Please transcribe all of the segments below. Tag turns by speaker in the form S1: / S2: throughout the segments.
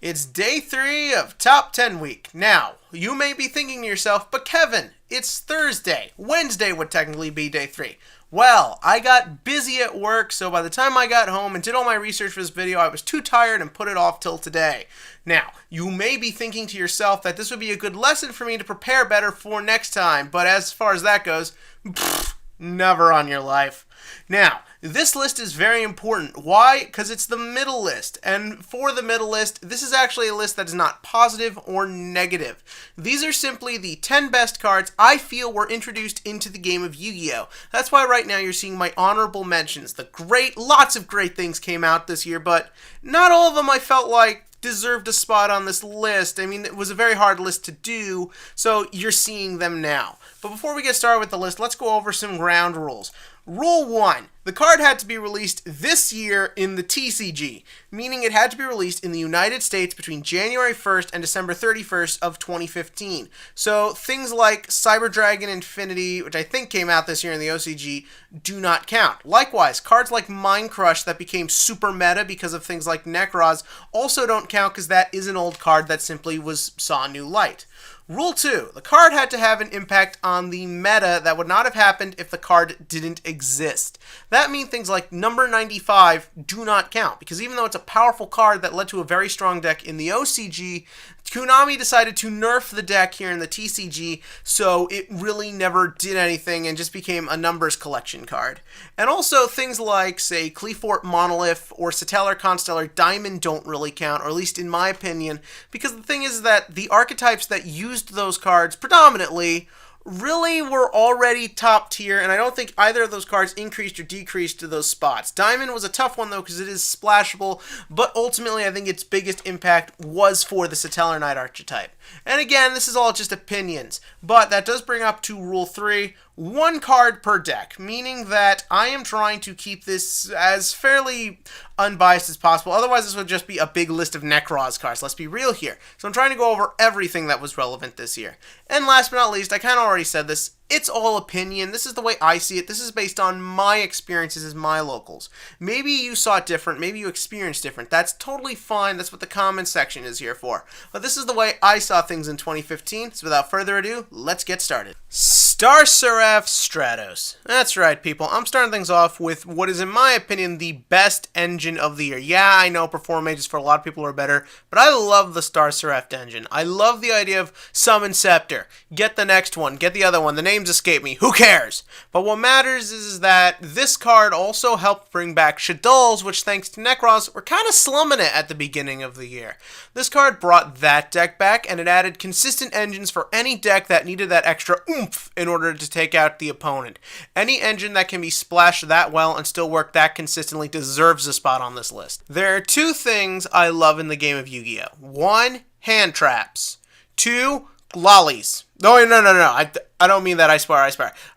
S1: It's day 3 of Top 10 Week. Now, you may be thinking to yourself, but Kevin, it's Thursday. Wednesday would technically be day 3. Well, I got busy at work, so by the time I got home and did all my research for this video, I was too tired and put it off till today. Now, you may be thinking to yourself that this would be a good lesson for me to prepare better for next time, but as far as that goes, never on your life. Now, this list is very important. Why? Because it's the middle list. And for the middle list, this is actually a list that is not positive or negative. These are simply the 10 best cards I feel were introduced into the game of Yu-Gi-Oh! That's why right now you're seeing my honorable mentions. Lots of great things came out this year, but not all of them I felt like deserved a spot on this list. I mean, it was a very hard list to do, so you're seeing them now. But before we get started with the list, let's go over some ground rules. Rule 1. The card had to be released this year in the TCG, meaning it had to be released in the United States between January 1st and December 31st of 2015. So things like Cyber Dragon Infinity, which I think came out this year in the OCG, do not count. Likewise, cards like Mind Crush that became super meta because of things like Necroz also don't count because that is an old card that simply saw new light. Rule 2. The card had to have an impact on the meta that would not have happened if the card didn't exist. That means things like number 95 do not count, because even though it's a powerful card that led to a very strong deck in the OCG, Konami decided to nerf the deck here in the TCG, so it really never did anything and just became a numbers collection card. And also things like, say, Cleafort Monolith or Satellar Constellar Diamond don't really count, or at least in my opinion, because the thing is that the archetypes that used those cards predominantly really were already top tier, and I don't think either of those cards increased or decreased to those spots. Diamond was a tough one though because it is splashable, but ultimately I think its biggest impact was for the Satellar Knight archetype. And again, this is all just opinions, but that does bring up to Rule 3. 1 card per deck, meaning that I am trying to keep this as fairly unbiased as possible. Otherwise, this would just be a big list of Necroz cards. Let's be real here. So I'm trying to go over everything that was relevant this year. And last but not least, I kind of already said this, it's all opinion. This is the way I see it. This is based on my experiences as my locals. Maybe you saw it different. Maybe you experienced different. That's totally fine. That's what the comments section is here for. But this is the way I saw things in 2015. So without further ado, let's get started. Star Seraph Stratos. That's right, people. I'm starting things off with what is, in my opinion, the best engine of the year. Yeah, I know Perform Mages for a lot of people are better, but I love the Star Seraph engine. I love the idea of Summon Scepter. Get the next one. Get the other one. The names escape me. Who cares? But what matters is that this card also helped bring back Shaddolls, which thanks to Necroz, were kind of slumming it at the beginning of the year. This card brought that deck back, and it added consistent engines for any deck that needed that extra oomph in order to take out the opponent. Any engine that can be splashed that well and still work that consistently deserves a spot on this list. There are 2 things I love in the game of Yu-Gi-Oh! 1, hand traps. 2, lollies. No. I don't mean that I swear.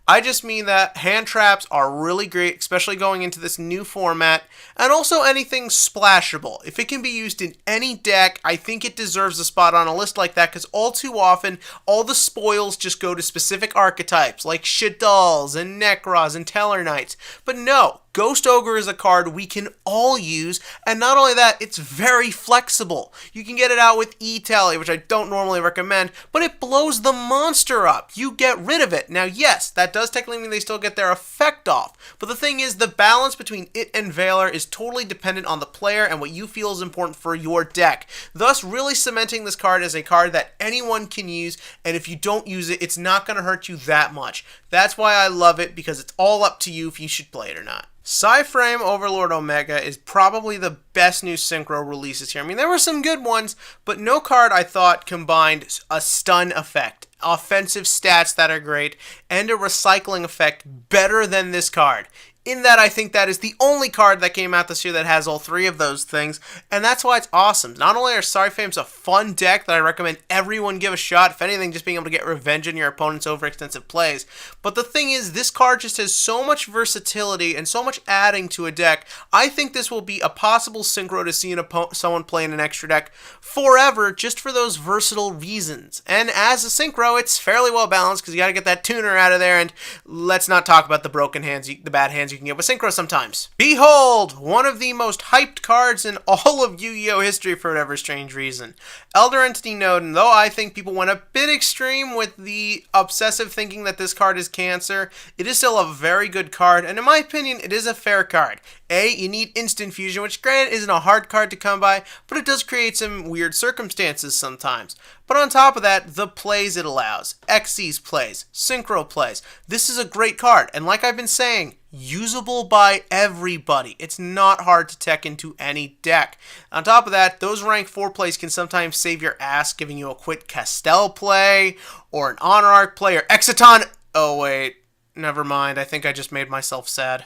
S1: I just mean that hand traps are really great, especially going into this new format, and also anything splashable. If it can be used in any deck, I think it deserves a spot on a list like that, because all too often, all the spoils just go to specific archetypes, like Shaddolls and Necroz and Tellar Knights. But no, Ghost Ogre is a card we can all use, and not only that, it's very flexible. You can get it out with E-Tally, which I don't normally recommend, but it blows the monster up. You get rid of it. Now, yes, that does technically mean they still get their effect off, but the thing is, the balance between it and Valor is totally dependent on the player and what you feel is important for your deck, thus really cementing this card as a card that anyone can use, and if you don't use it, it's not going to hurt you that much. That's why I love it, because it's all up to you if you should play it or not. Psyframe Overlord Omega is probably the best new synchro releases here. I mean, there were some good ones, but no card I thought combined a stun effect, offensive stats that are great, and a recycling effect better than this card. In that, I think that is the only card that came out this year that has all 3 of those things, and that's why it's awesome. Not only are Psyframes a fun deck that I recommend everyone give a shot, if anything, just being able to get revenge on your opponent's overextensive plays, but the thing is, this card just has so much versatility and so much adding to a deck. I think this will be a possible synchro to see someone play in an extra deck forever, just for those versatile reasons. And as a synchro, it's fairly well balanced, because you got to get that tuner out of there, and let's not talk about the broken hands, the bad hands you can get with Synchro sometimes. Behold, one of the most hyped cards in all of Yu-Gi-Oh! History for whatever strange reason. Elder Entity Nodin, though I think people went a bit extreme with the obsessive thinking that this card is cancer, it is still a very good card, and in my opinion, it is a fair card. You need instant fusion, which granted isn't a hard card to come by, but it does create some weird circumstances sometimes. But on top of that, the plays it allows, Xyz plays, Synchro plays. This is a great card, and like I've been saying, usable by everybody. It's not hard to tech into any deck. On top of that, those rank 4 plays can sometimes save your ass, giving you a quick Castell play, or an Honor Arc play, or Exciton. Oh wait, never mind, I think I just made myself sad.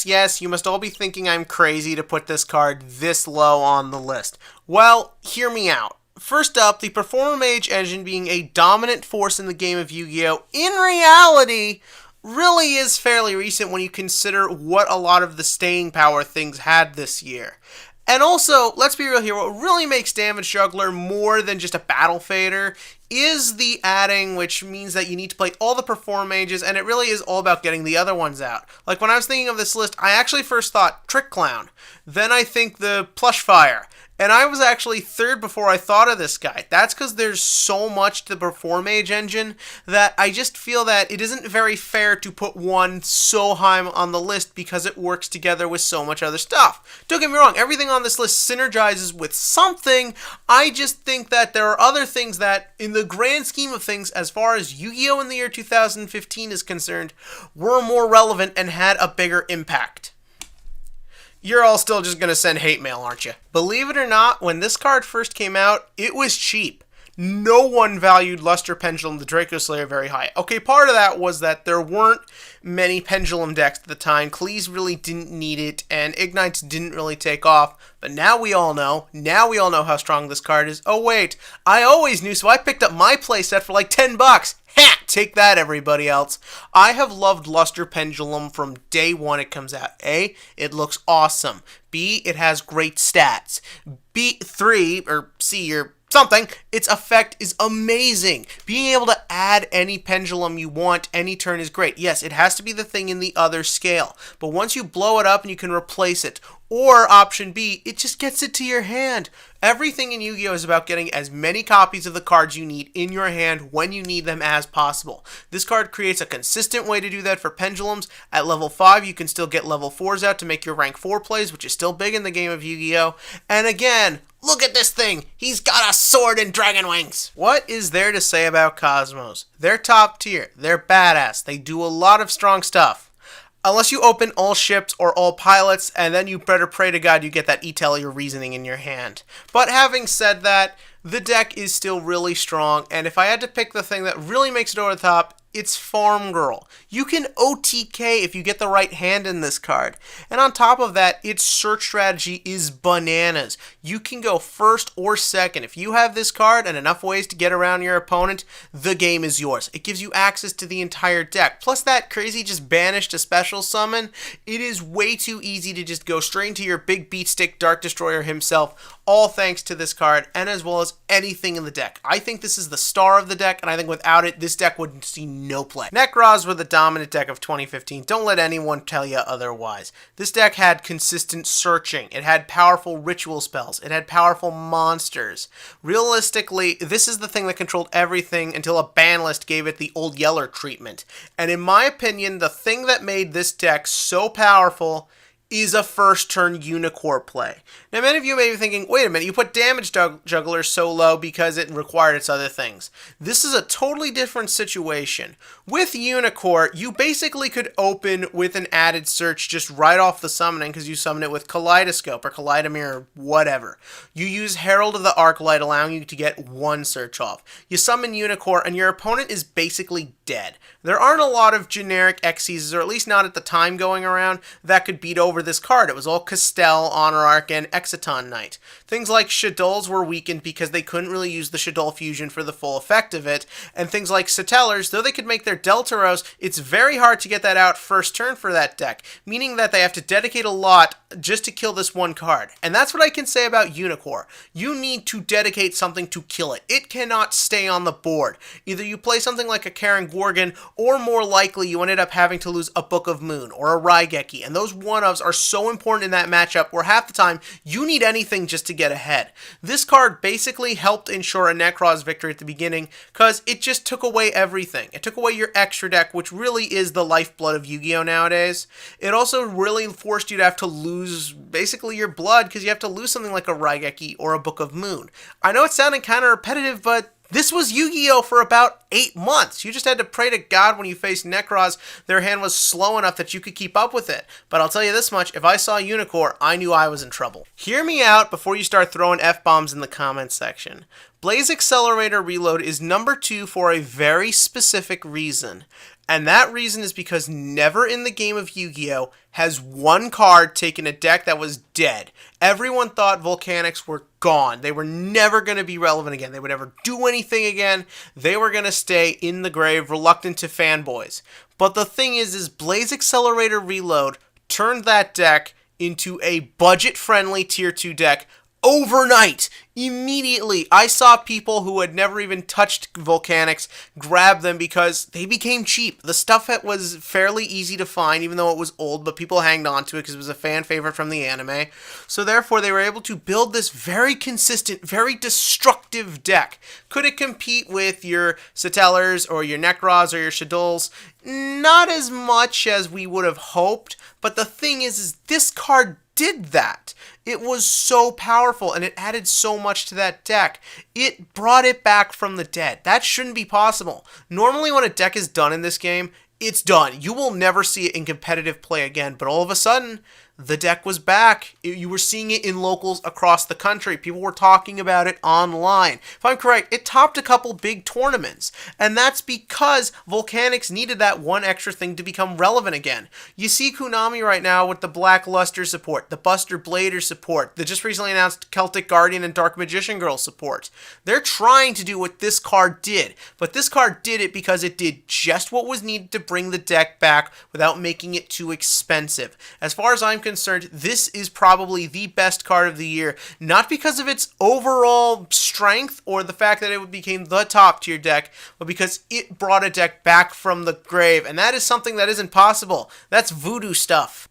S1: Yes, you must all be thinking I'm crazy to put this card this low on the list. Well, hear me out. First up, the Performer Mage engine being a dominant force in the game of Yu-Gi-Oh! In reality, really is fairly recent when you consider what a lot of the staying power things had this year. And also, let's be real here, what really makes Damage Juggler more than just a battle fader is the adding, which means that you need to play all the Perform Mages, and it really is all about getting the other ones out. Like, when I was thinking of this list, I actually first thought Trick Clown, then I think the Plush Fire, and I was actually third before I thought of this guy. That's because there's so much to the Perform Mage engine that I just feel that it isn't very fair to put one so high on the list because it works together with so much other stuff. Don't get me wrong, everything on this list synergizes with something. I just think that there are other things that, in the grand scheme of things, as far as Yu-Gi-Oh! In the year 2015 is concerned, were more relevant and had a bigger impact. You're all still just going to send hate mail, aren't you? Believe it or not, when this card first came out, it was cheap. No one valued Luster Pendulum, the Draco Slayer, very high. Okay, part of that was that there weren't many Pendulum decks at the time. Klees really didn't need it, and Ignites didn't really take off. But now we all know. Now we all know how strong this card is. Oh wait, I always knew, so I picked up my playset for like $10. Ha! Take that, everybody else. I have loved Luster Pendulum from day one it comes out. A, it looks awesome. B, it has great stats. C, or something, its effect is amazing. Being able to add any pendulum you want any turn is great. Yes, it has to be the thing in the other scale, but once you blow it up and you can replace it, or option B, it just gets it to your hand. Everything in Yu-Gi-Oh! Is about getting as many copies of the cards you need in your hand when you need them as possible. This card creates a consistent way to do that for pendulums. At level 5, you can still get level 4s out to make your rank 4 plays, which is still big in the game of Yu-Gi-Oh! And again, look at this thing! He's got a sword and dragon wings! What is there to say about Cosmos? They're top tier, they're badass, they do a lot of strong stuff. Unless you open all ships or all pilots, and then you better pray to God you get that E-Telly or Reasoning in your hand. But having said that, the deck is still really strong, and if I had to pick the thing that really makes it over the top, it's Farm Girl. You can OTK if you get the right hand in this card. And on top of that, its search strategy is bananas. You can go first or second. If you have this card and enough ways to get around your opponent, the game is yours. It gives you access to the entire deck. Plus that crazy just banish to special summon, it is way too easy to just go straight into your big beatstick Dark Destroyer himself, all thanks to this card, and as well as anything in the deck. I think this is the star of the deck, and I think without it, this deck would see no play. Necros were the dominant deck of 2015. Don't let anyone tell you otherwise. This deck had consistent searching. It had powerful ritual spells. It had powerful monsters. Realistically, this is the thing that controlled everything until a ban list gave it the Old Yeller treatment. And in my opinion, the thing that made this deck so powerful is a first turn Unicorn play. Now many of you may be thinking, wait a minute, you put Damage Juggler so low because it required its other things. This is a totally different situation. With Unicorn, you basically could open with an added search just right off the summoning because you summon it with Kaleidoscope or Kaleidomir or whatever. You use Herald of the Arclight, allowing you to get one search off. You summon Unicorn and your opponent is basically dead. There aren't a lot of generic Xyzs, or at least not at the time going around, that could beat over this card. It was all Castell, Honor Arc, and Exciton Knight. Things like Shadols were weakened because they couldn't really use the Shadol fusion for the full effect of it, and things like Satellars, though they could make their Deltaros, it's very hard to get that out first turn for that deck, meaning that they have to dedicate a lot just to kill this one card. And that's what I can say about Unicorn. You need to dedicate something to kill it. It cannot stay on the board. Either you play something like a Karen Gorgon, or more likely you ended up having to lose a Book of Moon or a Raigeki, and those one-ofs are so important in that matchup where half the time you need anything just to get ahead. This card basically helped ensure a Necros victory at the beginning because it just took away everything. It took away your extra deck, which really is the lifeblood of Yugioh nowadays. It also really forced you to have to lose basically your blood because you have to lose something like a Raigeki or a Book of Moon. I know it's sounding kind of repetitive, but this was Yu-Gi-Oh! For about 8 months. You just had to pray to God when you faced Necros, their hand was slow enough that you could keep up with it. But I'll tell you this much, if I saw Unicorn, I knew I was in trouble. Hear me out before you start throwing F-bombs in the comments section. Blaze Accelerator Reload is number 2 for a very specific reason. And that reason is because never in the game of Yu-Gi-Oh! Has one card taken a deck that was dead. Everyone thought Volcanics were gone. They were never going to be relevant again. They would never do anything again. They were going to stay in the grave, reluctant to fanboys. But the thing is Blaze Accelerator Reload turned that deck into a budget-friendly Tier 2 deck overnight. Immediately, I saw people who had never even touched Volcanics grab them because they became cheap. The stuff that was fairly easy to find, even though it was old, but people hanged on to it because it was a fan favorite from the anime. So therefore, they were able to build this very consistent, very destructive deck. Could it compete with your Satellars or your Necros or your Shadols? Not as much as we would have hoped, but the thing is this card did that. It was so powerful, and it added so much to that deck. It brought it back from the dead. That shouldn't be possible. Normally when a deck is done in this game, it's done. You will never see it in competitive play again, but all of a sudden, the deck was back. You were seeing it in locals across the country. People were talking about it online. If I'm correct, it topped a couple big tournaments. And that's because Volcanics needed that one extra thing to become relevant again. You see Konami right now with the Black Luster support, the Buster Blader support, the just recently announced Celtic Guardian and Dark Magician Girl support. They're trying to do what this card did. But this card did it because it did just what was needed to bring the deck back without making it too expensive. As far as I'm concerned, this is probably the best card of the year, not because of its overall strength or the fact that it became the top tier deck, but because it brought a deck back from the grave, and that is something that isn't possible. That's voodoo stuff.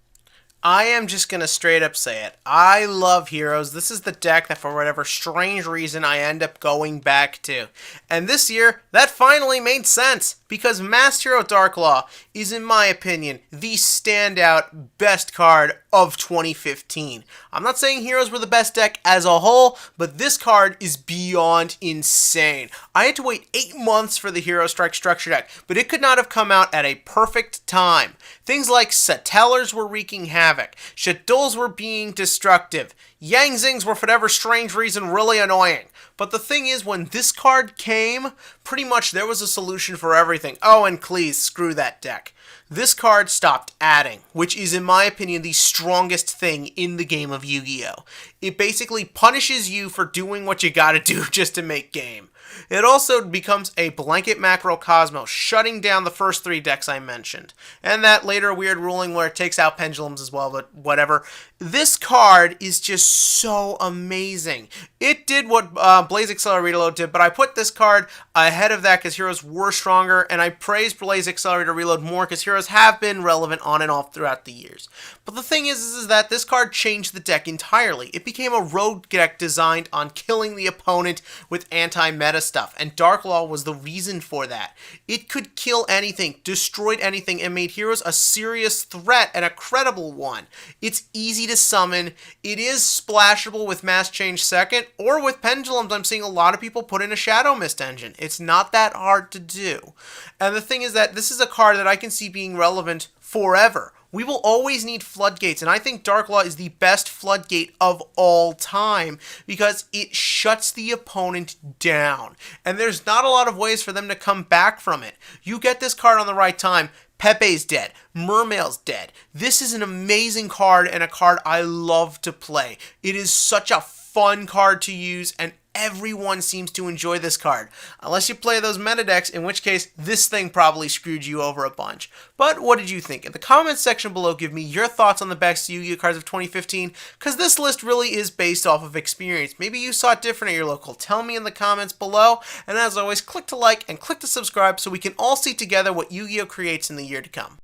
S1: I am just going to straight up say it. I love Heroes. This is the deck that for whatever strange reason I end up going back to. And this year, that finally made sense because Masked Hero Darklaw is, in my opinion, the standout best card of 2015. I'm not saying Heroes were the best deck as a whole, but this card is beyond insane. I had to wait 8 months for the Hero Strike structure deck, but it could not have come out at a perfect time. Things like Satellars were wreaking havoc, Shadols were being destructive, Yang Zings were for whatever strange reason really annoying. But the thing is, when this card came, pretty much there was a solution for everything. Oh, and please, screw that deck. This card stopped adding, which is, in my opinion, the strongest thing in the game of Yu-Gi-Oh! It basically punishes you for doing what you gotta do just to make game. It also becomes a blanket macrocosmos, shutting down the first 3 decks I mentioned. And that later weird ruling where it takes out pendulums as well, but whatever. This card is just so amazing. It did what Blaze Accelerator Reload did, but I put this card ahead of that because Heroes were stronger, and I praised Blaze Accelerator Reload more because Heroes have been relevant on and off throughout the years. But the thing is that this card changed the deck entirely. It became a rogue deck designed on killing the opponent with anti-meta stuff, and Darklaw was the reason for that. It could kill anything, destroyed anything, and made Heroes a serious threat and a credible one. It's easy to summon. It is splashable with Mass Change Second, or with Pendulums. I'm seeing a lot of people put in a Shadow Mist engine. It's not that hard to do. And the thing is that this is a card that I can see being relevant forever. We will always need floodgates, and I think Darklaw is the best floodgate of all time because it shuts the opponent down, and there's not a lot of ways for them to come back from it. You get this card on the right time, Pepe's dead. Mermail's dead. This is an amazing card and a card I love to play. It is such a fun card to use, and everyone seems to enjoy this card. Unless you play those meta decks, in which case this thing probably screwed you over a bunch. But what did you think? In the comments section below, give me your thoughts on the best Yu-Gi-Oh cards of 2015, because this list really is based off of experience. Maybe you saw it different at your local. Tell me in the comments below, and as always, click to like and click to subscribe so we can all see together what Yu-Gi-Oh creates in the year to come.